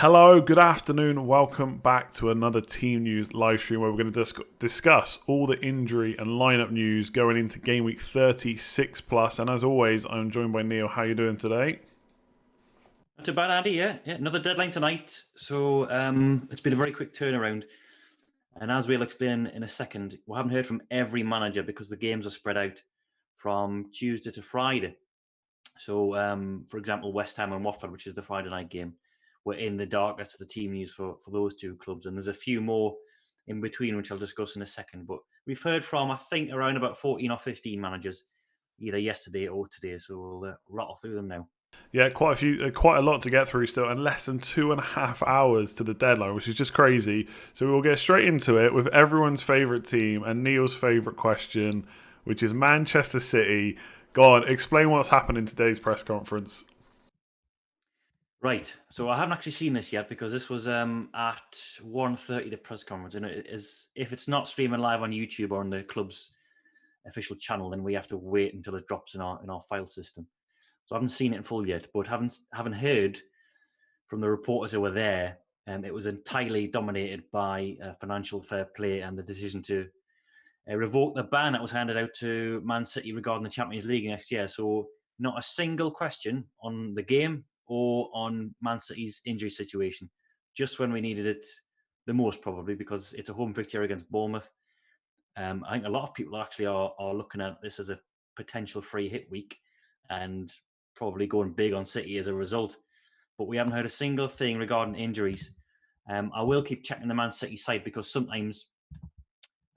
Hello, good afternoon. Welcome back to another Team News live stream where we're going to discuss all the injury and lineup news going into Gameweek 36 plus. And as always, I'm joined by Neale. How are you doing today? Not too bad, Andy. Yeah. Another deadline tonight. So it's been a very quick turnaround. And as we'll explain in a second, we haven't heard from every manager because the games are spread out from Tuesday to Friday. So, for example, West Ham and Watford, which is the Friday night game, we're in the darkest of the team news for those two clubs. And there's a few more in between, which I'll discuss in a second. But we've heard from, I think, around about 14 or 15 managers, either yesterday or today. So we'll rattle through them now. Yeah, quite a lot to get through still, and less than 2.5 hours to the deadline, which is just crazy. So we'll get straight into it with everyone's favourite team and Neale's favourite question, which is Manchester City. Go on, explain what's happened in today's press conference. Right. So I haven't actually seen this yet because this was at 1:30 the press conference, and it is, if it's not streaming live on YouTube or on the club's official channel, then we have to wait until it drops in our file system. So I haven't seen it in full yet, but haven't heard from the reporters who were there. It was entirely dominated by financial fair play and the decision to revoke the ban that was handed out to Man City regarding the Champions League next year. So not a single question on the game or on Man City's injury situation, just when we needed it the most, probably because it's a home fixture against Bournemouth. I think a lot of people actually are looking at this as a potential free hit week and probably going big on City as a result. But we haven't heard a single thing regarding injuries. I will keep checking the Man City site because sometimes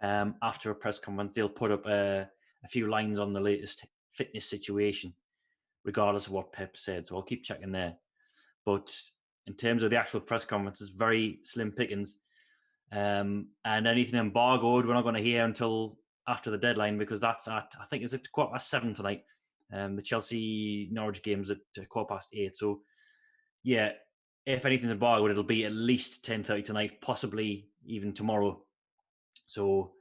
after a press conference, they'll put up a few lines on the latest fitness situation, regardless of what Pep said. So I'll keep checking there. But in terms of the actual press conference, it's very slim pickings. And anything embargoed, we're not going to hear until after the deadline because that's at, I think, is it 7:15 tonight? The Chelsea Norwich game's at 8:15. So, yeah, if anything's embargoed, it'll be at least 10:30 tonight, possibly even tomorrow. So,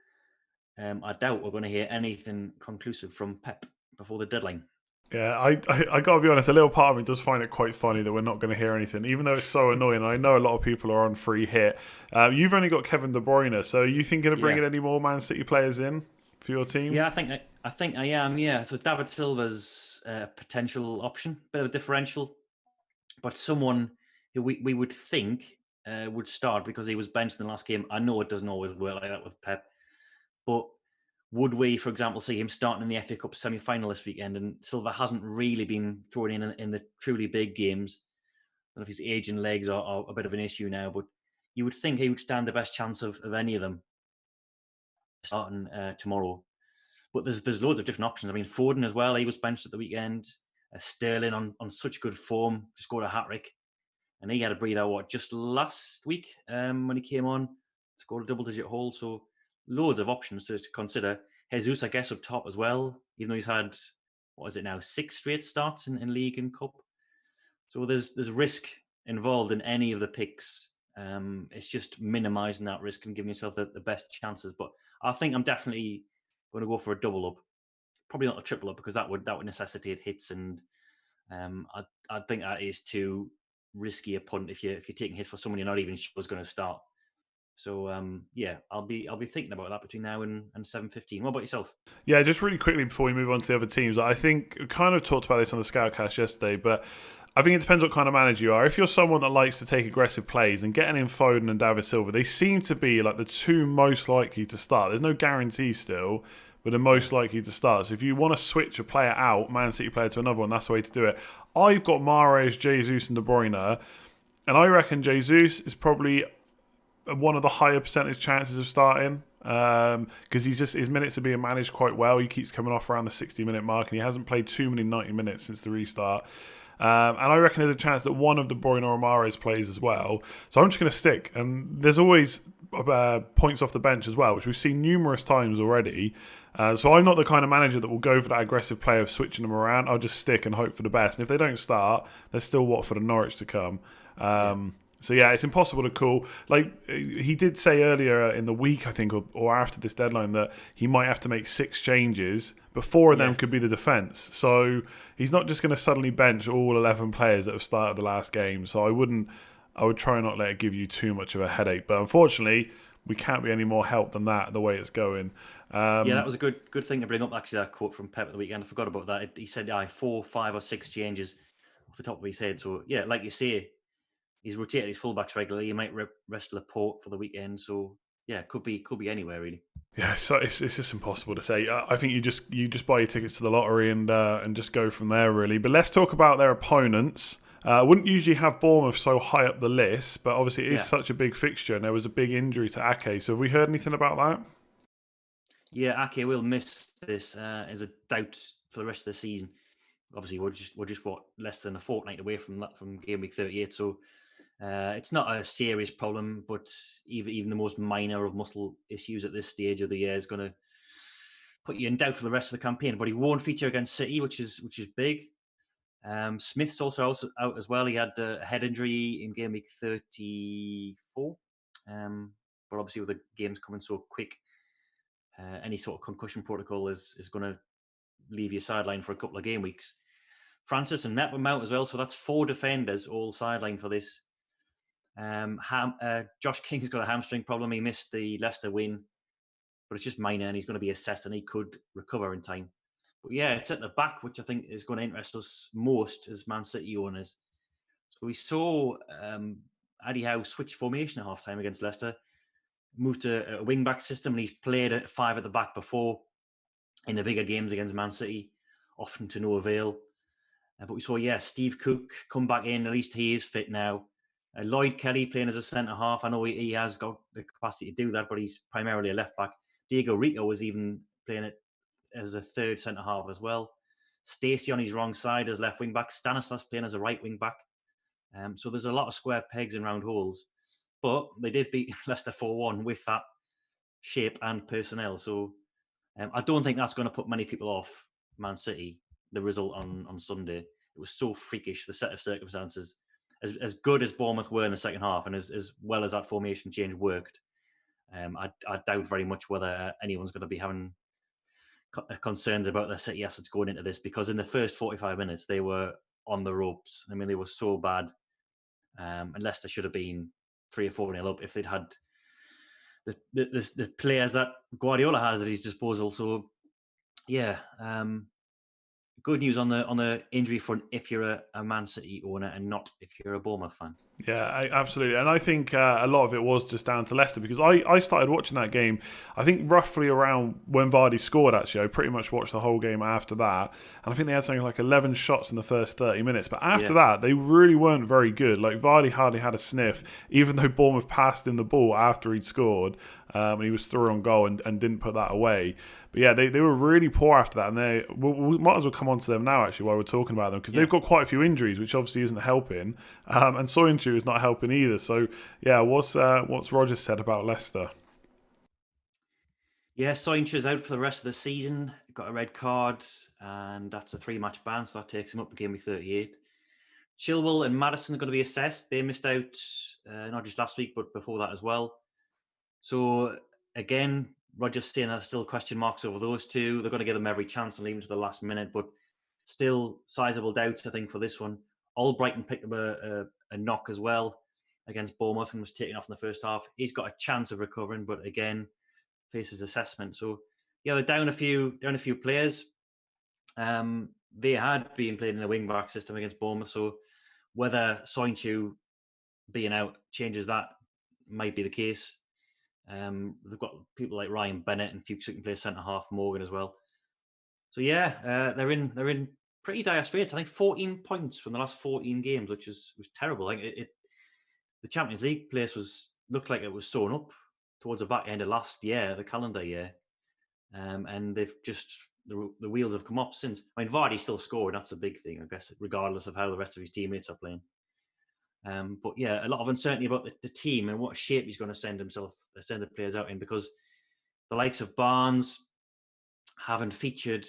I doubt we're going to hear anything conclusive from Pep before the deadline. Yeah, I got to be honest, a little part of me does find it quite funny that we're not going to hear anything, even though it's so annoying. I know a lot of people are on free hit. You've only got Kevin De Bruyne, so are you thinking of bringing any more Man City players in for your team? Yeah, I think I am. Yeah, so David Silva's a potential option, bit of a differential, but someone who we would think would start because he was benched in the last game. I know it doesn't always work like that with Pep, but would we, for example, see him starting in the FA Cup semi-final this weekend? And Silva hasn't really been thrown in the truly big games. I don't know if his aging legs are a bit of an issue now, but you would think he would stand the best chance of any of them starting tomorrow. But there's loads of different options. I mean, Foden as well. He was benched at the weekend. Sterling on such good form, scored a hat-trick. And he had a breather, just last week when he came on, scored a double-digit haul. So loads of options to consider. Jesus, I guess, up top as well, even though he's had, 6 straight starts in League and Cup. So there's risk involved in any of the picks. It's just minimising that risk and giving yourself the best chances. But I think I'm definitely going to go for a double up. Probably not a triple up because that would necessitate hits, and I think that is too risky a punt if you're taking hits for someone you're not even sure is going to start. So I'll be thinking about that between now and 7:15. What about yourself? Yeah, just really quickly before we move on to the other teams, I think we kind of talked about this on the Scoutcast yesterday, but I think it depends what kind of manager you are. If you're someone that likes to take aggressive plays, and getting in Foden and David Silva, they seem to be like the two most likely to start. There's no guarantee still, but they're most likely to start. So if you want to switch a player out, Man City player to another one, that's the way to do it. I've got Mahrez, Jesus, and De Bruyne, and I reckon Jesus is probably one of the higher percentage chances of starting because his minutes are being managed quite well. He keeps coming off around the 60-minute mark, and he hasn't played too many 90 minutes since the restart. And I reckon there's a chance that one of De Bruyne or Mahrez plays as well. So I'm just going to stick. And there's always points off the bench as well, which we've seen numerous times already. So I'm not the kind of manager that will go for that aggressive play of switching them around. I'll just stick and hope for the best. And if they don't start, there's still Watford and Norwich to come. So yeah, it's impossible to call. Like he did say earlier in the week, I think, or after this deadline, that he might have to make 6 changes. But 4 of them could be the defence. So he's not just going to suddenly bench all 11 players that have started the last game. So I wouldn't I would try not let it give you too much of a headache. But unfortunately, we can't be any more help than that the way it's going. Yeah, that was a good thing to bring up. Actually, that quote from Pep at the weekend, I forgot about that. He said, "I 4, 5, or 6 changes off the top of his head." So yeah, like you say, he's rotated his fullbacks regularly. He might rest Laporte for the weekend. So yeah, could be anywhere really. Yeah, so it's just impossible to say. I think you just buy your tickets to the lottery and just go from there really. But let's talk about their opponents. I wouldn't usually have Bournemouth so high up the list, but obviously it is Yeah, such a big fixture, and there was a big injury to Ake. So have we heard anything about that? yeah. Ake will miss this as a doubt for the rest of the season. Obviously, we're just what, less than a fortnight away from that, from game week 38. So it's not a serious problem, but even the most minor of muscle issues at this stage of the year is going to put you in doubt for the rest of the campaign. But he won't feature against City, which is big. Smith's also out as well. He had a head injury in game week 34. But obviously, with the games coming so quick, any sort of concussion protocol is going to leave you sidelined for a couple of game weeks. Francis and Netwham out as well, so that's 4 defenders all sidelined for this. Josh King's got a hamstring problem. He missed the Leicester win, but it's just minor, and he's going to be assessed, and he could recover in time. But yeah, it's at the back, which I think is going to interest us most as Man City owners. So we saw Eddie Howe switch formation at halftime against Leicester, moved to a wing back system, and he's played at 5 at the back before in the bigger games against Man City, often to no avail. But we saw, Steve Cook come back in. At least he is fit now. Lloyd Kelly playing as a centre half. I know he has got the capacity to do that, but he's primarily a left back. Diego Rico was even playing it as a third centre half as well. Stacey on his wrong side as left wing back. Stanislas playing as a right wing back. So there's a lot of square pegs in round holes. But they did beat Leicester 4-1 with that shape and personnel. So I don't think that's going to put many people off Man City, the result on Sunday. It was so freakish, the set of circumstances. As good as Bournemouth were in the second half, and as well as that formation change worked, I doubt very much whether anyone's going to be having concerns about their City assets going into this, because in the first 45 minutes, they were on the ropes. I mean, they were so bad. And Leicester should have been 3 or 4-0 up if they'd had the players that Guardiola has at his disposal. So, yeah, good news on the injury front if you're a Man City owner, and not if you're a Bournemouth fan. Yeah, absolutely. And I think a lot of it was just down to Leicester, because I started watching that game, I think roughly around when Vardy scored, actually. I pretty much watched the whole game after that. And I think they had something like 11 shots in the first 30 minutes. But after that, they really weren't very good. Like, Vardy hardly had a sniff, even though Bournemouth passed him the ball after he'd scored. And he was through on goal and didn't put that away. But yeah, they were really poor after that. And we might as well come on to them now, actually, while we're talking about them, because they've got quite a few injuries, which obviously isn't helping. And Soyuncu is not helping either. So yeah, what's Rogers said about Leicester? Yeah, Soyuncu's out for the rest of the season. Got a red card, and that's a 3-match ban, so that takes him up to game week 38. Chilwell and Madison are going to be assessed. They missed out not just last week, but before that as well. So again, Rogers saying there's still question marks over those two. They're going to give them every chance and leave them to the last minute, but still sizable doubts, I think, for this one. Albrighton picked up a knock as well against Bournemouth and was taken off in the first half. He's got a chance of recovering, but again, faces assessment. So yeah, they're down a few players. They had been played in a wing back system against Bournemouth, so whether Soyuncu being out changes that might be the case. They've got people like Ryan Bennett and Fuchs who can play centre half, Morgan as well. So yeah, they're in pretty dire straits. I think 14 points from the last 14 games, which was terrible. I think the Champions League place looked like it was sewn up towards the back end of last year, the calendar year, and they've just the wheels have come up since. I mean, Vardy still scored. That's a big thing, I guess, regardless of how the rest of his teammates are playing. But yeah, a lot of uncertainty about the team and what shape he's going to send the players out in, because the likes of Barnes haven't featured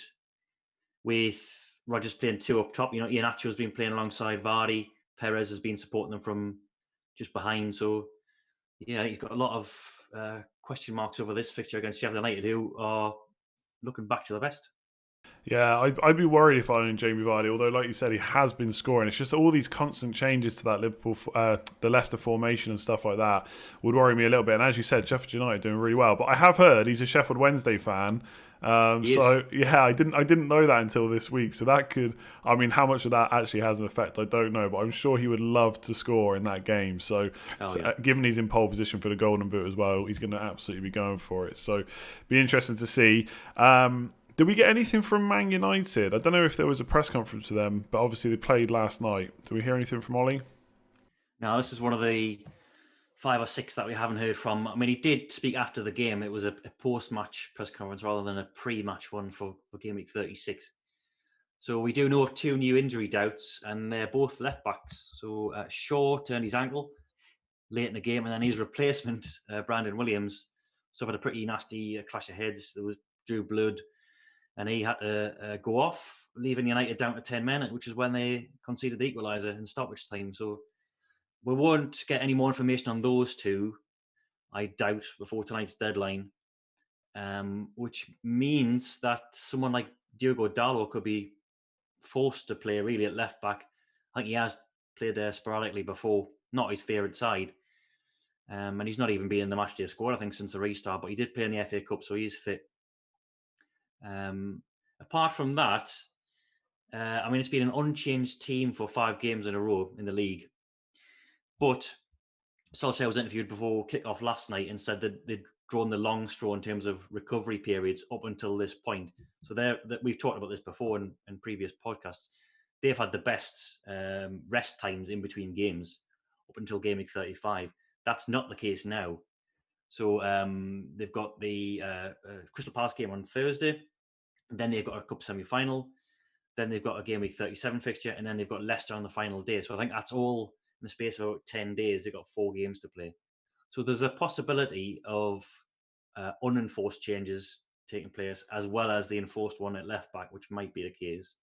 with Rogers playing 2 up top. You know, Iheanacho's been playing alongside Vardy. Perez has been supporting them from just behind. So yeah, he's got a lot of question marks over this fixture against Sheffield United, who are looking back to the best. Yeah, I'd be worried if I owned Jamie Vardy. Although, like you said, he has been scoring. It's just all these constant changes to that the Leicester formation and stuff like that would worry me a little bit. And as you said, Sheffield United doing really well. But I have heard he's a Sheffield Wednesday fan. He is. So yeah, I didn't know that until this week. So that could, I mean, how much of that actually has an effect, I don't know. But I'm sure he would love to score in that game. So, Oh yeah. given he's in pole position for the Golden Boot as well, he's going to absolutely be going for it. So, be interesting to see. Did we get anything from Man United? I don't know if there was a press conference for them, but obviously they played last night. Did we hear anything from Ollie? Now this is one of the 5 or 6 that we haven't heard from. I mean, he did speak after the game. It was a post-match press conference rather than a pre-match one for Game Week 36. So we do know of 2 new injury doubts, and they're both left backs. So Shaw turned his ankle late in the game, and then his replacement, Brandon Williams, suffered a pretty nasty clash of heads. There was drew blood, and he had to go off, leaving United down to 10 men, which is when they conceded the equaliser in stoppage time. So we won't get any more information on those 2, I doubt, before tonight's deadline, which means that someone like Diogo Dalot could be forced to play really at left back. I think he has played there sporadically before, not his favourite side. And he's not even been in the matchday squad, I think, since the restart, but he did play in the FA Cup, so he's fit. Apart from that, I mean, it's been an unchanged team for 5 games in a row in the league. But Solskjaer was interviewed before kick-off last night and said that they'd drawn the long straw in terms of recovery periods up until this point. So we've talked about this before in previous podcasts. They've had the best rest times in between games up until game week 35. That's not the case now. So they've got the Crystal Palace game on Thursday. Then they've got a cup semi-final. Then they've got a game week 37 fixture, and then they've got Leicester on the final day. So I think that's all in the space of about 10 days. They've got 4 games to play. So there's a possibility of unenforced changes taking place, as well as the enforced one at left back, which might be the case.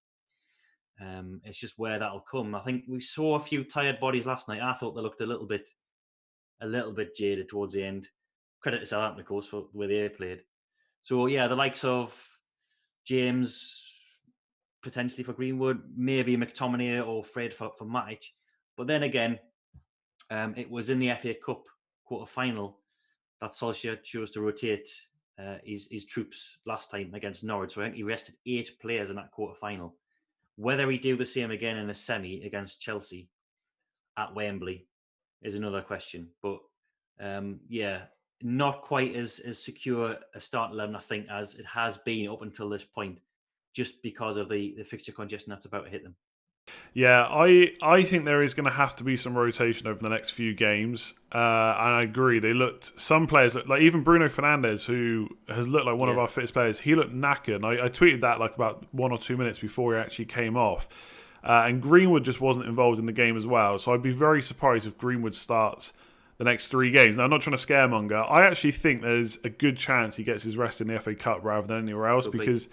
It's just where that'll come. I think we saw a few tired bodies last night. I thought they looked a little bit jaded towards the end. Credit to Southampton, of course, for the way they played. So yeah, the likes of James, potentially for Greenwood, maybe McTominay or Fred for Matic. But then again, it was in the FA Cup quarter final that Solskjaer chose to rotate his troops last time against Norwich. So I think he rested 8 players in that quarter final. Whether he do the same again in the semi against Chelsea at Wembley is another question. But yeah, not quite as secure a start 11, I think, as it has been up until this point, just because of the fixture congestion that's about to hit them. Yeah, I think there is going to have to be some rotation over the next few games, and I agree. Some players look like even Bruno Fernandes, who has looked like one of our fittest players. He looked knackered. And I tweeted that like about 1 or 2 minutes before he actually came off, and Greenwood just wasn't involved in the game as well. So I'd be very surprised if Greenwood starts the next 3 games. Now I'm not trying to scaremonger. I actually think there's a good chance he gets his rest in the FA Cup rather than anywhere else because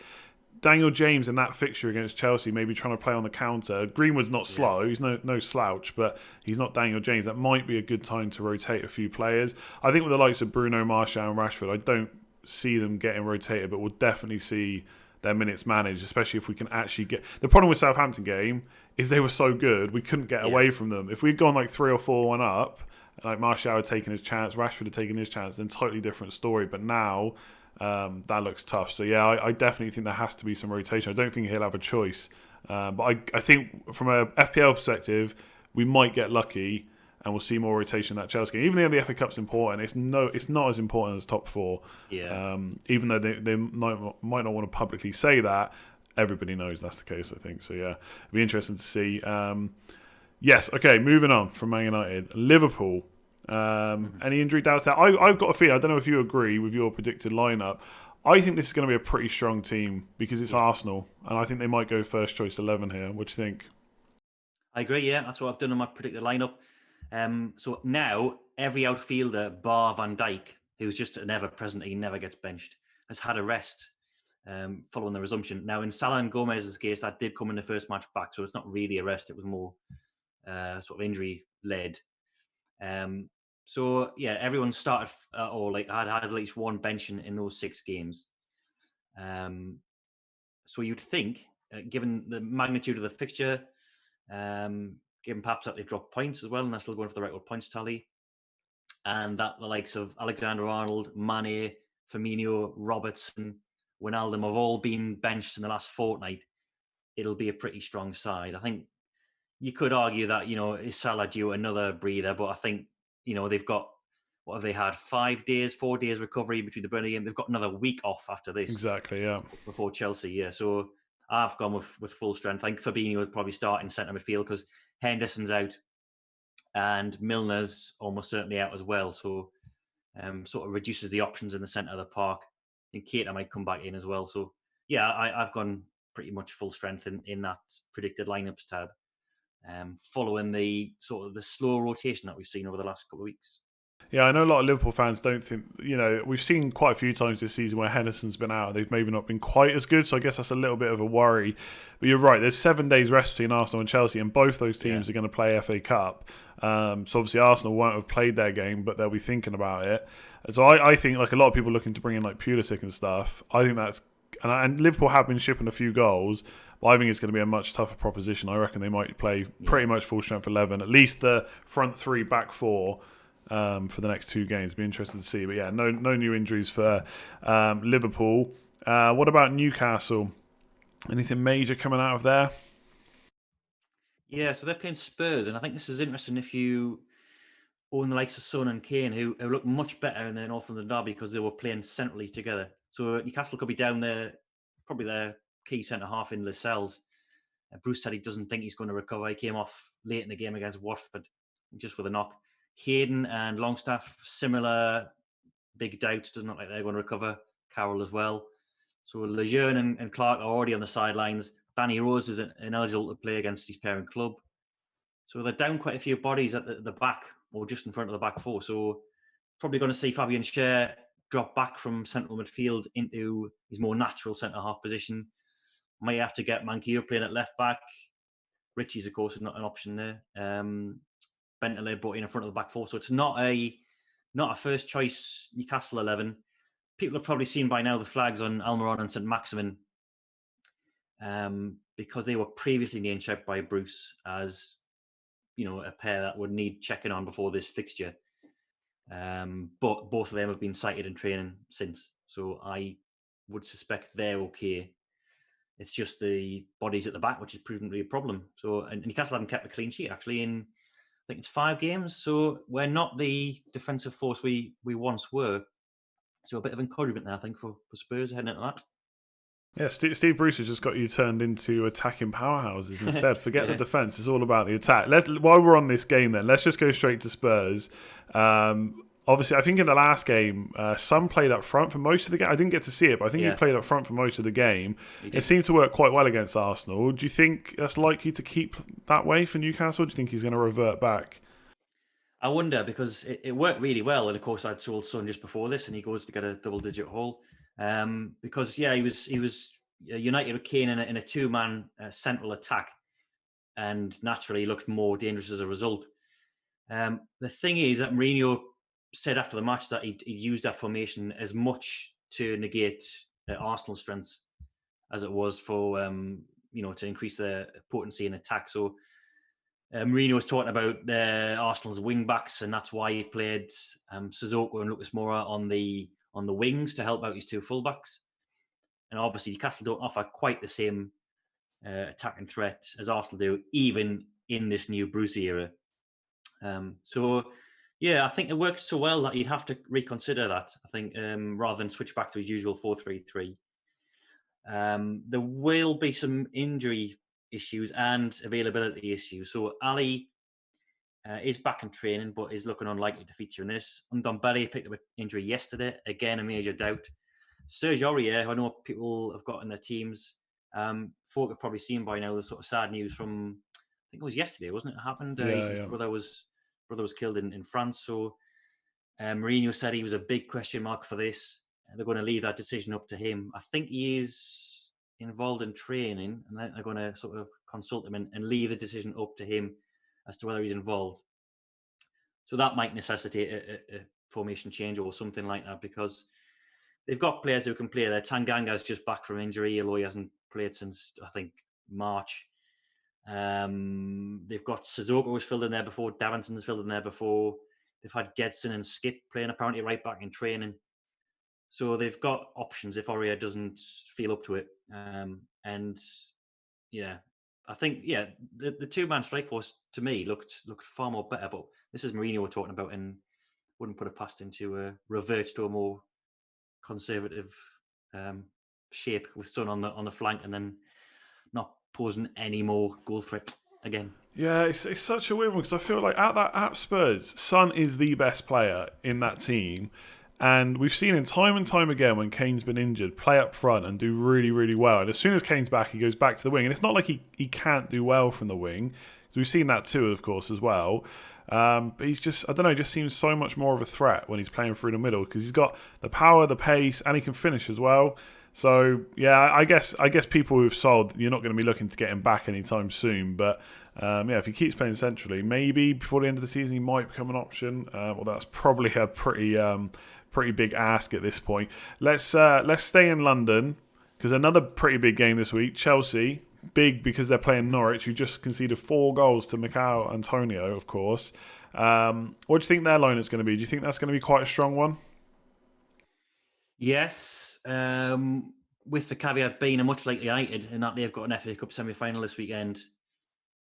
Daniel James in that fixture against Chelsea, maybe trying to play on the counter. Greenwood's not slow; he's no slouch, but he's not Daniel James. That might be a good time to rotate a few players. I think with the likes of Bruno, Martial, and Rashford, I don't see them getting rotated, but we'll definitely see their minutes managed, especially if we can actually get. The problem with Southampton game is they were so good, we couldn't get away from them. If we'd gone like 3 or 4-1 up, like Martial had taken his chance, Rashford had taken his chance, then totally different story. But now. That looks tough. So yeah, I definitely think there has to be some rotation. I don't think he'll have a choice. But I think from a FPL perspective, we might get lucky and we'll see more rotation in that Chelsea game. Even though the FA Cup's important, it's not as important as top 4. Yeah. Even though they might not want to publicly say that, everybody knows that's the case, I think. So yeah, it'll be interesting to see. Yes, okay, moving on from Man United. Liverpool. Any injury doubts there? I've got a feeling, I don't know if you agree with your predicted lineup. I think this is going to be a pretty strong team because it's Arsenal, and I think they might go first choice 11 here. What do you think? I agree, yeah. That's what I've done in my predicted lineup. So now, every outfielder, bar Van Dijk, who's just an ever-present, he never gets benched, has had a rest following the resumption. Now, in Salah and Gomez's case, that did come in the first match back, so it's not really a rest. It was more sort of injury-led. So yeah, everyone started or like had at least one bench in those 6 games. So you'd think, given the magnitude of the fixture, given perhaps that they've dropped points as well, and they're still going for the record points tally, and that the likes of Alexander-Arnold, Mane, Firmino, Robertson, Wijnaldum have all been benched in the last fortnight, it'll be a pretty strong side. I think you could argue that, is Salah due another breather, but I think, they've got, what have they had, 5 days, 4 days recovery between the Burnley game. They've got another week off after this. Exactly, yeah. Before Chelsea, yeah. So I've gone with full strength. I think Fabinho would probably start in centre midfield because Henderson's out and Milner's almost certainly out as well. So sort of reduces the options in the centre of the park. I think Keita might come back in as well. So yeah, I've gone pretty much full strength in that predicted lineups tab, following the sort of the slow rotation that we've seen over the last couple of weeks. Yeah, I know a lot of Liverpool fans don't think, we've seen quite a few times this season where Henderson's been out. They've maybe not been quite as good, so I guess that's a little bit of a worry. But you're right, there's 7 days rest between Arsenal and Chelsea, and both those teams are going to play FA Cup. So obviously Arsenal won't have played their game, but they'll be thinking about it. And so I think, like a lot of people looking to bring in like Pulisic and stuff, I think that's... And Liverpool have been shipping a few goals, but I think it's going to be a much tougher proposition. I reckon they might play pretty much full strength 11, at least the front three, back four, for the next 2 games. Be interested to see. But yeah, no new injuries for Liverpool. What about Newcastle? Anything major coming out of there? Yeah, so they're playing Spurs, and I think this is interesting if you own the likes of Son and Kane, who look much better in the North London derby because they were playing centrally together. So Newcastle could be down there, probably their key centre half in Lascelles. Bruce said he doesn't think he's going to recover. He came off late in the game against Watford, just with a knock. Hayden and Longstaff, similar big doubt. Doesn't look like they're going to recover. Carroll as well. So Lejeune and Clark are already on the sidelines. Danny Rose is ineligible to play against his parent club. So they're down quite a few bodies at the back, or just in front of the back four. So probably going to see Fabian Schär drop back from central midfield into his more natural centre half position. Might have to get Manquillo playing at left back. Richie's, of course, is not an option there. Bentaleb brought in front of the back four. So it's not a first choice Newcastle 11. People have probably seen by now the flags on Almiron and St Maximin, because they were previously name checked by Bruce as, a pair that would need checking on before this fixture. But both of them have been cited in training since. So I would suspect they're okay. It's just the bodies at the back, which has proven to be a problem. So, and Newcastle haven't kept a clean sheet actually in, I think it's 5 games. So we're not the defensive force we once were. So a bit of encouragement there, I think, for Spurs heading into that. Yeah, Steve Bruce has just got you turned into attacking powerhouses instead. Forget the defence; it's all about the attack. While we're on this game, then let's just go straight to Spurs. Obviously, I think in the last game, Son played up front for most of the game. I didn't get to see it, but I think he played up front for most of the game. It seemed to work quite well against Arsenal. Do you think that's likely to keep that way for Newcastle? Do you think he's going to revert back? I wonder, because it worked really well. And of course, I'd sold Son just before this, and he goes to get a double-digit haul. Because he was united with Kane in a 2-man central attack, and naturally looked more dangerous as a result. The thing is that Mourinho said after the match that he'd used that formation as much to negate Arsenal's strengths as it was for to increase their potency in attack. So Mourinho was talking about Arsenal's wing backs, and that's why he played Sissoko and Lucas Moura on the wings to help out his 2 fullbacks. And obviously, Newcastle don't offer quite the same attacking threat as Arsenal do, even in this new Bruce era. So, yeah, I think it works so well that you'd have to reconsider that. I think rather than switch back to his usual 4-3-3. There will be some injury issues and availability issues. So Ali is back in training, but is looking unlikely to feature in this. Ndombele picked up an injury yesterday. Again, a major doubt. Serge Aurier, who I know people have got in their teams, folk have probably seen by now the sort of sad news from, I think it was yesterday, wasn't it? It happened. His brother was killed in France. So Mourinho said he was a big question mark for this. They're going to leave that decision up to him. I think he is involved in training, and they're going to sort of consult him and leave the decision up to him as to whether he's involved. So that might necessitate a formation change or something like that, because they've got players who can play there. Tanganga's just back from injury, although he hasn't played since I think March. They've got Sissoko who's filled in there before. Davinson's filled in there before. They've had Gedson and Skip playing apparently right back in training. So they've got options if Aurier doesn't feel up to it. And yeah, I think the two-man strike force to me looked far more better. But this is Mourinho we're talking about, and wouldn't put it past him to revert to a more conservative shape with Son on the flank, and then not posing any more goal threat again. Yeah, it's such a weird one because I feel like at Spurs, Son is the best player in that team. And we've seen him time and time again when Kane's been injured, play up front and do really, really well. And as soon as Kane's back, he goes back to the wing. And it's not like he can't do well from the wing. So we've seen that too, of course, as well. But he's just, I don't know, just seems so much more of a threat when he's playing through the middle because he's got the power, the pace, and he can finish as well. So yeah, I guess people who've sold, you're not going to be looking to get him back anytime soon. But if he keeps playing centrally, maybe before the end of the season he might become an option. Well, that's probably a pretty big ask at this point. Let's stay in London because another pretty big game this week. Chelsea, big because they're playing Norwich, who just conceded 4 goals to Mikel Antonio, of course. What do you think their line is going to be? Do you think that's going to be quite a strong one? Yes, with the caveat being a much like United in that they've got an FA Cup semi-final this weekend.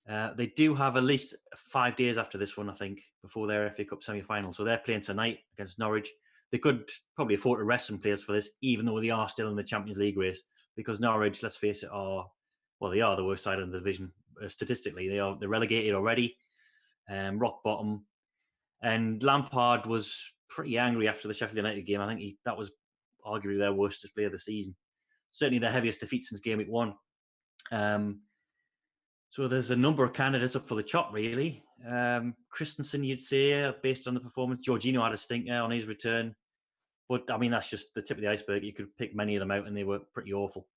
They do have at least 5 days after this one, I think, before their FA Cup semi-final. So they're playing tonight against Norwich. They could probably afford to rest some players for this, even though they are still in the Champions League race. Because Norwich, let's face it, they are the worst side in the division statistically. They're relegated already, rock bottom. And Lampard was pretty angry after the Sheffield United game. I think that was arguably their worst display of the season. Certainly their heaviest defeat since Gameweek 1. So there's a number of candidates up for the chop, really. Christensen, you'd say, based on the performance. Jorginho had a stinker on his return. But, I mean, that's just the tip of the iceberg. You could pick many of them out, and they were pretty awful.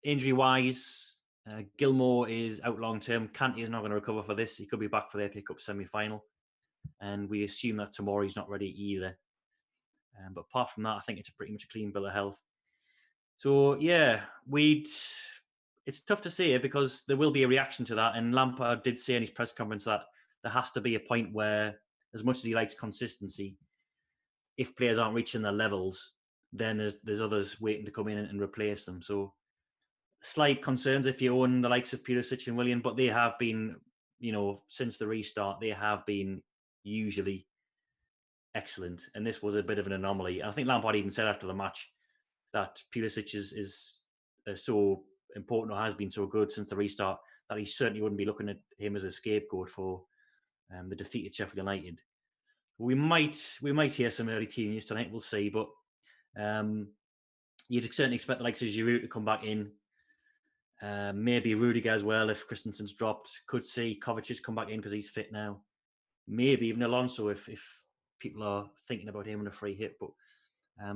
Injury-wise, Gilmore is out long-term. Kante is not going to recover for this. He could be back for the FA Cup semi-final. And we assume that Tomori's not ready either. But apart from that, I think it's pretty much a clean bill of health. So, yeah, it's tough to say because there will be a reaction to that. And Lampard did say in his press conference that there has to be a point where, as much as he likes consistency, if players aren't reaching their levels, then there's others waiting to come in and replace them. So slight concerns if you own the likes of Pulisic and Willian, but they have been, since the restart, they have been usually excellent. And this was a bit of an anomaly. I think Lampard even said after the match that Pulisic is so important or has been so good since the restart that he certainly wouldn't be looking at him as a scapegoat for the defeat at Sheffield United. We might hear some early team news tonight. We'll see, but you'd certainly expect the likes of Giroud to come back in. Maybe Rudiger as well if Christensen's dropped. Could see Kovacic come back in because he's fit now. Maybe even Alonso if people are thinking about him on a free hit. But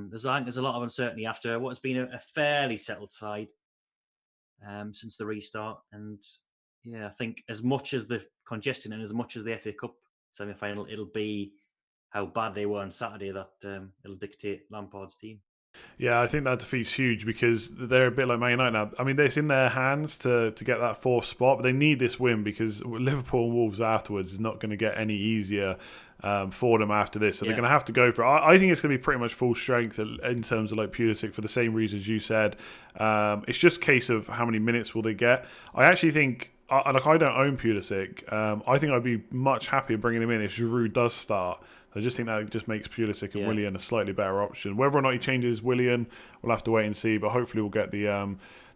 there's a lot of uncertainty after what has been a fairly settled side since the restart. And yeah, I think as much as the congestion and as much as the FA Cup semi-final, it'll be how bad they were on Saturday that it'll dictate Lampard's team. Yeah, I think that defeat's huge because they're a bit like Man United now. I mean, it's in their hands to get that 4th spot, but they need this win because Liverpool and Wolves afterwards is not going to get any easier for them after this. So they're going to have to go for it. I think it's going to be pretty much full strength in terms of like Pulisic for the same reasons you said. It's just a case of how many minutes will they get. I actually think, I don't own Pulisic. I think I'd be much happier bringing him in if Giroud does start. I just think that just makes Pulisic and Willian a slightly better option. Whether or not he changes Willian, we'll have to wait and see. But hopefully we'll get the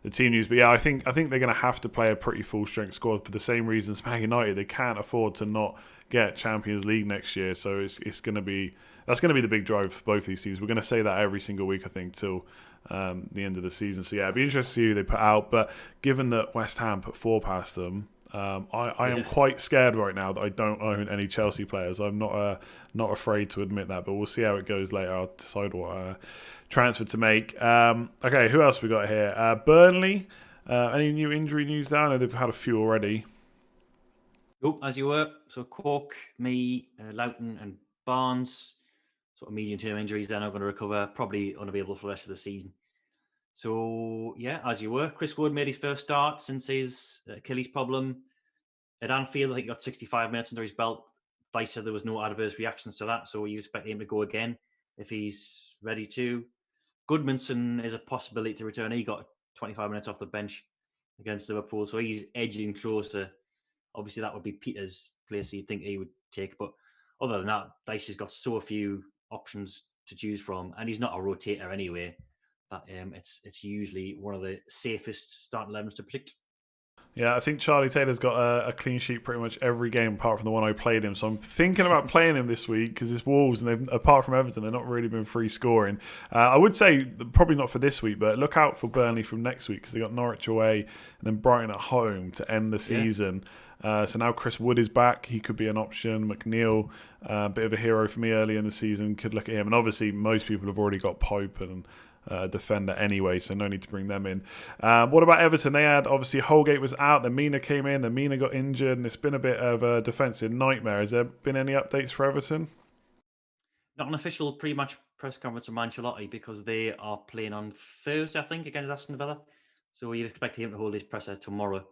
team news. But yeah, I think they're going to have to play a pretty full strength squad for the same reasons Man United. They can't afford to not get Champions League next year. So that's going to be the big drive for both these teams. We're going to say that every single week, I think, till the end of the season. So yeah, it'd be interesting to see who they put out. But given that West Ham put 4 past them, I am quite scared right now that I don't own any Chelsea players. I'm not afraid to admit that, but we'll see how it goes later. I'll decide what transfer to make. Okay, who else we got here? Burnley. Any new injury news there? I know they've had a few already. Oh, as you were. So Cork, me, Loughton and Barnes, sort of medium-term injuries. They're not going to recover, probably unavailable for the rest of the season. So yeah, as you were, Chris Wood made his first start since his Achilles problem at Anfield. I think he got 65 minutes under his belt. Dice said there was no adverse reactions to that, so you expect him to go again if he's ready to. Goodmanson is a possibility to return. He got 25 minutes off the bench against Liverpool, so he's edging closer. Obviously, that would be Peter's place you'd think he would take. But other than that, Dyche has got so few options to choose from, and he's not a rotator anyway. That it's usually one of the safest starting 11s to predict. Yeah, I think Charlie Taylor's got a clean sheet pretty much every game apart from the one I played him. So I'm thinking about playing him this week because it's Wolves, and they've, apart from Everton, they've not really been free scoring. I would say probably not for this week, but look out for Burnley from next week because they got Norwich away and then Brighton at home to end the season. So now Chris Wood is back. He could be an option. McNeil, a bit of a hero for me early in the season. Could look at him. And obviously, most people have already got Pope and defender anyway, so no need to bring them in. What about Everton? They had, obviously, Holgate was out, then Mina came in, then Mina got injured, and it's been a bit of a defensive nightmare. Has there been any updates for Everton? Not an official pre-match press conference from Ancelotti because they are playing on Thursday, I think, against Aston Villa. So you'd expect him to hold his presser tomorrow.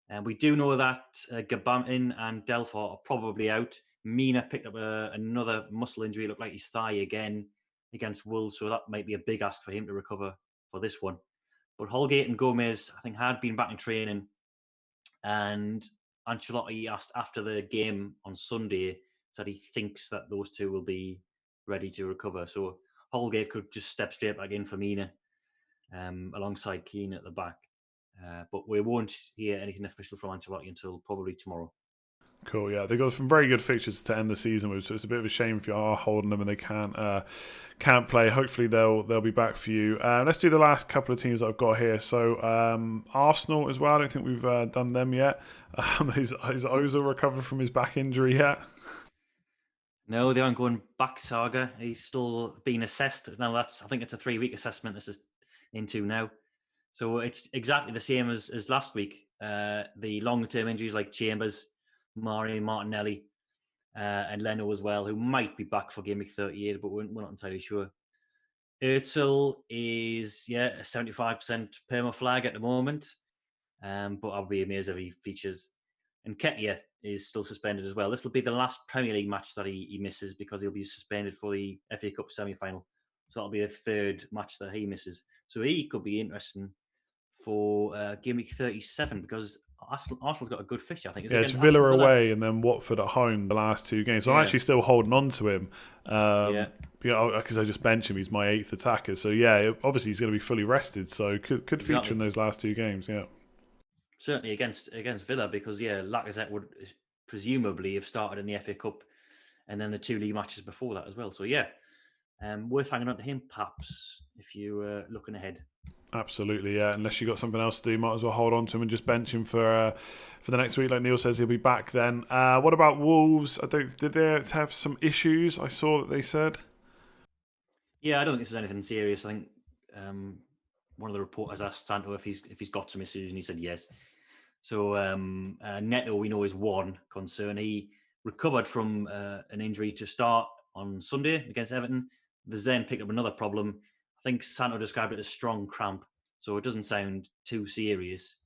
And we do know that Gabantin and Delphort are probably out. Mina picked up another muscle injury. It looked like his thigh again against Wolves. So that might be a big ask for him to recover for this one. But Holgate and Gomez, I think, had been back in training. And Ancelotti asked after the game on Sunday, said he thinks that those two will be ready to recover. So Holgate could just step straight back in for Mina alongside Keane at the back. But we won't hear anything official from Ancelotti until probably tomorrow. Cool, yeah. They've got some very good fixtures to end the season with, so it's a bit of a shame if you are holding them and they can't play. Hopefully they'll be back for you. Let's do the last couple of teams that I've got here. So Arsenal as well. I don't think we've done them yet. Is Ozil recovered from his back injury yet? No, they aren't going back saga. He's still being assessed. Now I think it's a 3-week assessment this is into now. So it's exactly the same as last week. The long-term injuries like Chambers, Mari, Martinelli, and Leno as well, who might be back for Gameweek 38, but we're not entirely sure. Özil is a 75% perma flag at the moment, but I'll be amazed if he features. And Ketia is still suspended as well. This will be the last Premier League match that he misses because he'll be suspended for the FA Cup semi-final. So that'll be the third match that he misses. So he could be interesting for Game Week 37 because Arsenal's got a good fixture, I think. It's Villa away and then Watford at home the last two games. So I'm actually still holding on to him. Because I just bench him. He's my 8th attacker. So obviously he's going to be fully rested. So could feature in those last two games. Yeah, certainly against Villa because Lacazette would presumably have started in the FA Cup and then the 2 league matches before that as well. So worth hanging on to him perhaps if you're looking ahead. Absolutely, yeah. Unless you got something else to do, might as well hold on to him and just bench him for the next week. Like Neale says, he'll be back then. What about Wolves? Did they have some issues? I saw that they said. Yeah, I don't think this is anything serious. I think one of the reporters asked Santo if he's got some issues, and he said yes. So Neto, we know, is one concern. He recovered from an injury to start on Sunday against Everton. The then picked up another problem. I think Santo described it as strong cramp, so it doesn't sound too serious.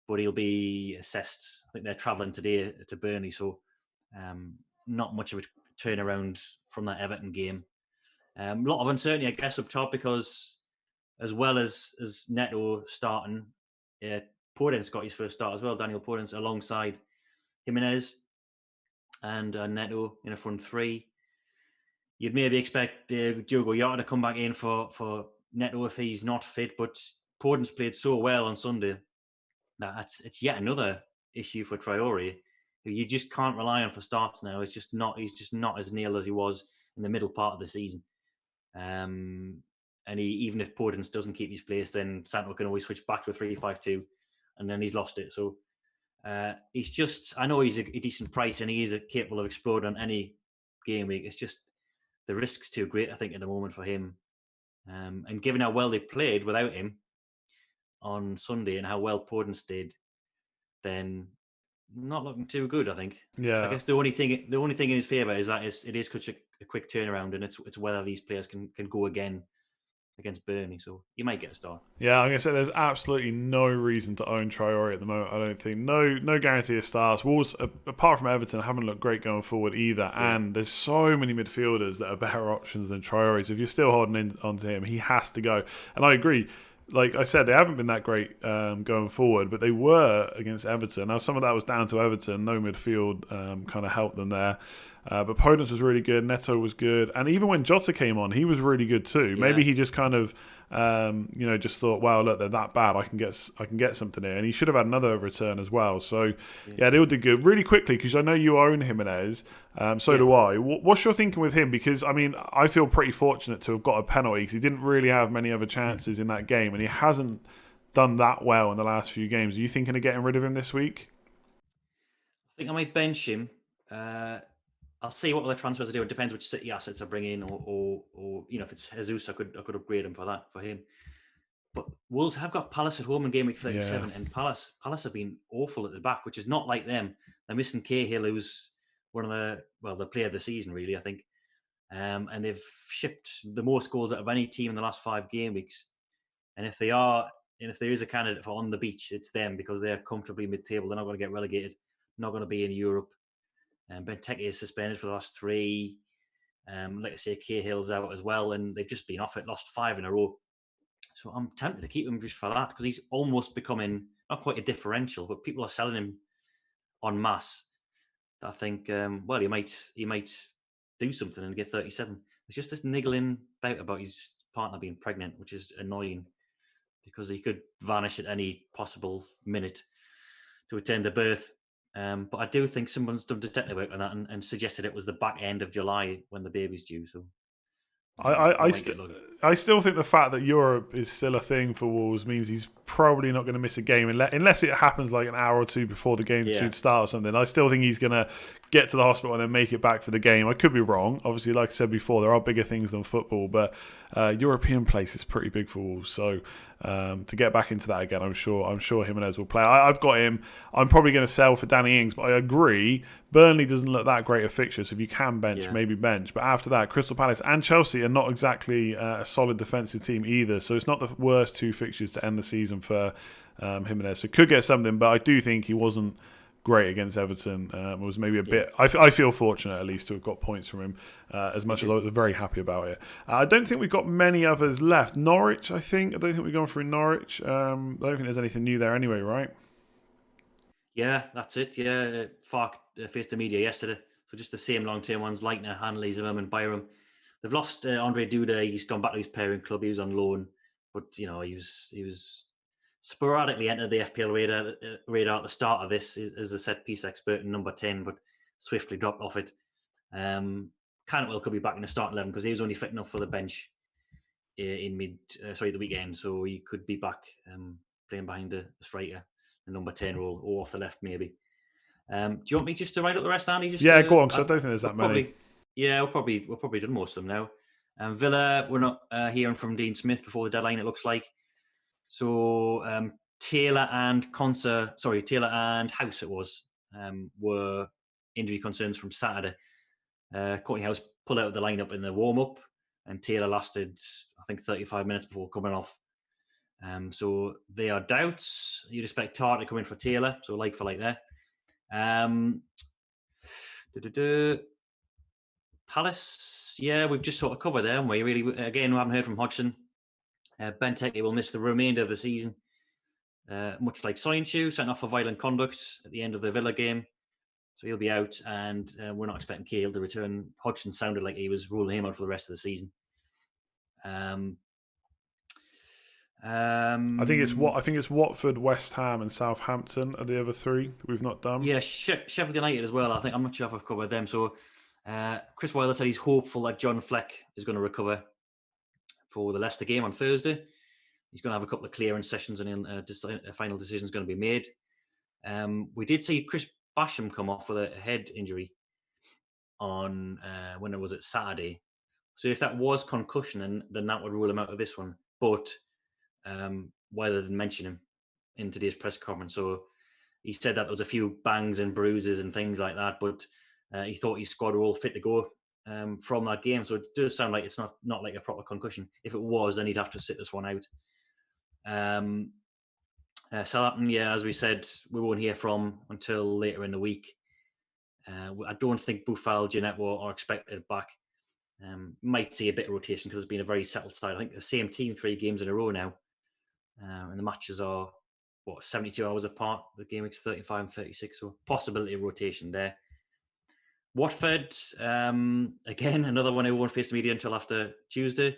But he'll be assessed. I think they're travelling today to Burnley, so not much of a turnaround from that Everton game. A lot of uncertainty, I guess, up top because as well as Neto starting, Podence got his first start as well. Daniel Podence alongside Jimenez and Neto in a front three. You'd maybe expect Diogo Jota to come back in for Neto if he's not fit, but Podence played so well on Sunday that it's yet another issue for Traore, who you just can't rely on for starts now. He's just not as nailed as he was in the middle part of the season. And even if Podence doesn't keep his place, then Santo can always switch back to a 3-5-2, and then he's lost it. So he's just, I know he's a decent price and he is capable of exploding on any game week. It's just the risk's too great, I think, at the moment for him. And given how well they played without him on Sunday and how well Podence did, then not looking too good, I think. Yeah. I guess the only thing in his favour is that it is such a quick turnaround, and it's whether these players can go again against Burnley, so he might get a start. Yeah, I'm gonna say there's absolutely no reason to own Traore at the moment. I don't think no guarantee of starts. Wolves, apart from Everton, haven't looked great going forward either. Yeah, And there's so many midfielders that are better options than Traore. So if you're still holding on to him, he has to go. And I agree. Like I said, they haven't been that great going forward, but they were against Everton. Now some of that was down to Everton. No midfield kind of helped them there. But Podence was really good. Neto was good, and even when Jota came on, he was really good too. yeah, Maybe he just kind of, just thought, "Wow, look, they're that bad. I can get something here." And he should have had another return as well. So, yeah, they all did good. Really quickly, because I know you own Jimenez. So yeah. do I. What's your thinking with him? Because I mean, I feel pretty fortunate to have got a penalty because he didn't really have many other chances in that game, and he hasn't done that well in the last few games. Are you thinking of getting rid of him this week? I think I might bench him. I'll see what other transfers I do. It depends which City assets I bring in, or if it's Jesus, I could upgrade him for him. But Wolves have got Palace at home in game week Yeah. 37, and Palace have been awful at the back, which is not like them. They're missing Cahill, who's one of the player of the season, really, I think. And they've shipped the most goals out of any team in the last 5 game weeks. And if there is a candidate for on the beach, it's them because they're comfortably mid-table. They're not going to get relegated. Not going to be in Europe. And Benteke is suspended for the last 3. Like I say, Cahill's out as well, and they've just been off it, lost 5 in a row. So I'm tempted to keep him just for that because he's almost becoming not quite a differential, but people are selling him en masse. I think, he might do something and get 37. There's just this niggling doubt about his partner being pregnant, which is annoying because he could vanish at any possible minute to attend a birth. But I do think someone's done detective work on that and suggested it was the back end of July when the baby's due. So I, I, we I, might st- get lucky. I still think the fact that Europe is still a thing for Wolves means he's probably not going to miss a game unless it happens like an hour or two before the game's due Yeah, to start or something. I still think he's going to get to the hospital and then make it back for the game. I could be wrong. Obviously, like I said before, there are bigger things than football, but European place is pretty big for Wolves. So to get back into that again, I'm sure Jimenez will play. I've got him. I'm probably going to sell for Danny Ings, but I agree. Burnley doesn't look that great a fixture, so if you can bench, yeah. maybe bench. But after that, Crystal Palace and Chelsea are not exactly a solid defensive team either, so it's not the worst 2 fixtures to end the season for Jimenez. So could get something, but I do think he wasn't great against Everton. It was maybe a bit. I feel fortunate at least to have got points from him, as much as I was very happy about it. I don't think we've got many others left. Norwich, I think. I don't think we've gone through Norwich. I don't think there's anything new there anyway, right? Yeah, that's it. Yeah, Fark faced the media yesterday. So just the same long-term ones, Leitner, Hanley, Zimmerman, and Byram. They've lost Andre Duda. He's gone back to his parent club. He was on loan, but he was sporadically entered the FPL radar at the start of this as a set piece expert in number 10, but swiftly dropped off it. Cantwell could be back in the starting 11 because he was only fit enough for the bench in the weekend, so he could be back playing behind the striker, the number 10 role, or off the left maybe. Do you want me just to write up the rest, Andy? Just Yeah, go on, because I don't think there's we're that many. probably yeah, we're probably done most of them now. Villa, we're not hearing from Dean Smith before the deadline. It looks like so. Taylor and House it was were injury concerns from Saturday. Courtney House pulled out of the lineup in the warm up, and Taylor lasted I think 35 minutes before coming off. So they are doubts. You'd expect Tart to come in for Taylor, so like for like there. Um, Palace, yeah, we've just sort of covered there, haven't we? Really, again, we haven't heard from Hodgson. Benteke will miss the remainder of the season, much like Soyuncu, sent off for violent conduct at the end of the Villa game. So he'll be out, and we're not expecting Cahill to return. Hodgson sounded like he was ruling him out for the rest of the season. Um, I think it's um, Watford, West Ham, and Southampton are the other 3 that we've not done. yeah, Sheffield United as well. I think I'm not sure if I've covered them. So Chris Wilder said he's hopeful that John Fleck is going to recover for the Leicester game on Thursday. He's going to have a couple of clearance sessions, and a final decision is going to be made. We did see Chris Basham come off with a head injury on when it was at Saturday. So if that was concussion, then that would rule him out of this one. But Wilder didn't mention him in today's press conference. So he said that there was a few bangs and bruises and things like that, but he thought his squad were all fit to go. from that game. So it does sound like it's not like a proper concussion. If it was, then he'd have to sit this one out. Southampton, yeah, as we said, we won't hear from until later in the week. I don't think Boufal, Ginetto are expected back. Might see a bit of rotation because it's been a very settled side. I think the same team 3 games in a row now. And the matches are, 72 hours apart. The game week's 35 and 36, so possibility of rotation there. Watford, again, another one who won't face the media until after Tuesday.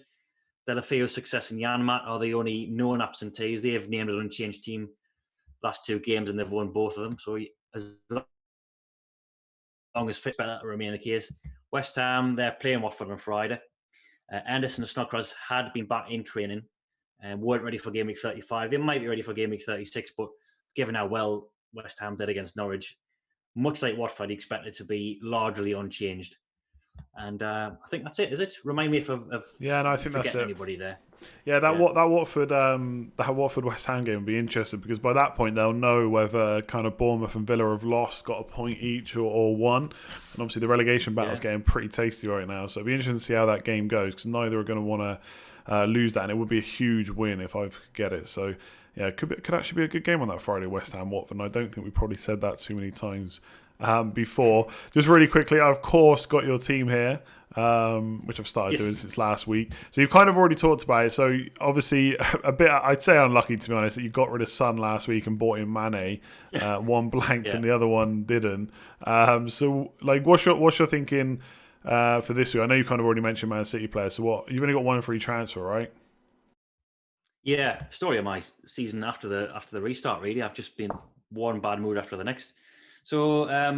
Delafio's success and Janmat are the only known absentees. They have named an unchanged team last 2 games and they've won both of them. So as long as fit, that will remain the case. West Ham, they're playing Watford on Friday. Anderson and Snodgrass had been back in training and weren't ready for game week 35. They might be ready for game week 36, but given how well West Ham did against Norwich, much like Watford, he expected to be largely unchanged. And I think that's it, is it? Remind me if I think that's it. Anybody there? Yeah, that Watford West Ham game will be interesting because by that point they'll know whether kind of Bournemouth and Villa have lost, got a point each or won, and obviously the relegation battle's getting pretty tasty right now. So it'll be interesting to see how that game goes because neither are going to want to lose that, and it would be a huge win if I could get it. So yeah, it could actually be a good game on that Friday, West Ham Watford. And I don't think we probably said that too many times before. Just really quickly, I've of course got your team here, which I've started doing since last week. So you've kind of already talked about it. So obviously a bit, I'd say unlucky to be honest, that you got rid of Son last week and bought in Mane. One blanked and the other one didn't. So like, what's your thinking for this week? I know you kind of already mentioned Man City players. So what? You've only got one free transfer, right? Yeah, story of my season after the restart. Really, I've just been one bad mood after the next. So at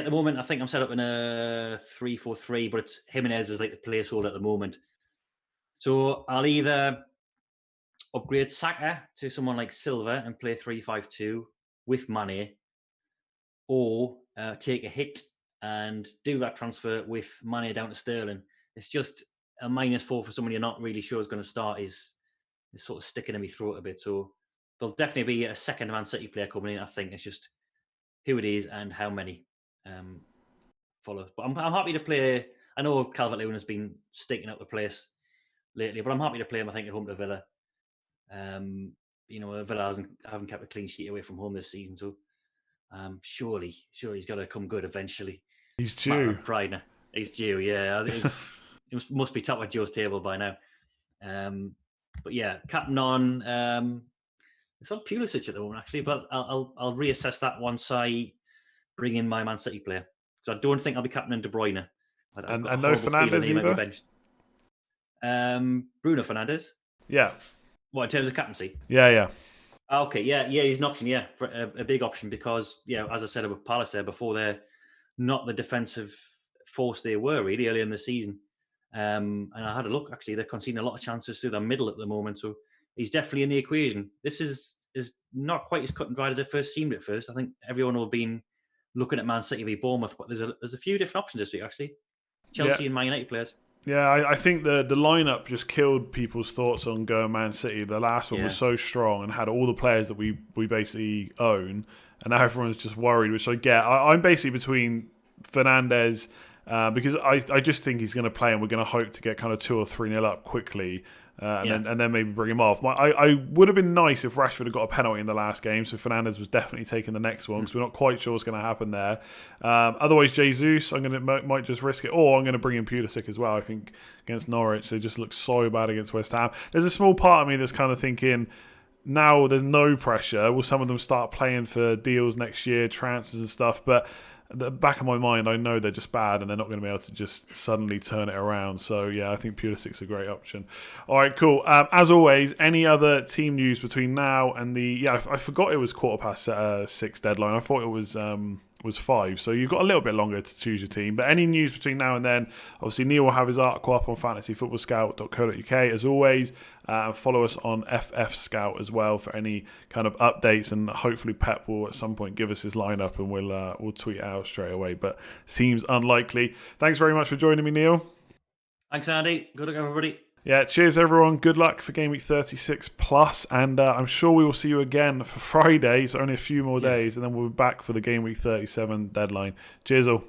the moment I think I'm set up in a 3-4-3, but it's Jimenez is like the placeholder at the moment. So I'll either upgrade Saka to someone like Silva and play 3-5-2 with Mane, or take a hit and do that transfer with Mane down to Sterling. It's just a -4 for someone you're not really sure is going to start is sort of sticking in my throat a bit. So there'll definitely be a second Man City player coming in. I think it's just who it is and how many follow. But I'm happy to play. I know Calvert-Lewin has been sticking up the place lately, but I'm happy to play him. I think at home to Villa. Villa haven't kept a clean sheet away from home this season, so surely he's got to come good eventually. He's due. Pride now. He's due. Yeah, he must be top of Joe's table by now. But yeah, captain on. It's on Pulisic at the moment, actually, but I'll reassess that once I bring in my Man City player. So I don't think I'll be captaining De Bruyne. And no Fernandes either? Bruno Fernandes? Yeah. What, in terms of captaincy? Yeah. Okay, yeah, he's an option, yeah. A big option because, as I said about Palace there before, they're not the defensive force they were really earlier in the season. And I had a look, actually, they're conceding a lot of chances through the middle at the moment, so he's definitely in the equation. This is not quite as cut and dried as it first seemed at first. I think everyone will have been looking at Man City v Bournemouth, but there's a few different options this week, actually. Chelsea and Man United players. Yeah, I think the lineup just killed people's thoughts on going Man City. The last one was so strong and had all the players that we basically own, and now everyone's just worried, which I get. I'm basically between Fernandes, because I just think he's going to play and we're going to hope to get kind of 2 or 3-0 up quickly. And then maybe bring him off. I would have been nice if Rashford had got a penalty in the last game, so Fernandes was definitely taking the next one because we're not quite sure what's going to happen there. Otherwise, Jesus, might just risk it, or I'm going to bring in Pulisic as well. I think against Norwich, they just look so bad against West Ham. There's a small part of me that's kind of thinking, now there's no pressure. Will some of them start playing for deals next year, transfers and stuff? But at the back of my mind, I know they're just bad and they're not going to be able to just suddenly turn it around. So, yeah, I think Pulisic's a great option. All right, cool. As always, any other team news between now and the... Yeah, I forgot it was 6:15 deadline. I thought it was 5. So you've got a little bit longer to choose your team. But any news between now and then, obviously Neale will have his article up on fantasyfootballscout.co.uk as always. Follow us on FF Scout as well for any kind of updates, and hopefully Pep will at some point give us his lineup and we'll tweet it out straight away, but seems unlikely. Thanks very much for joining me, Neale. Thanks, Andy. Good luck, everybody. Yeah, cheers everyone. Good luck for Game Week 36 plus, and I'm sure we will see you again for Friday. So only a few more days, and then we'll be back for the Game Week 37 deadline. Cheers all.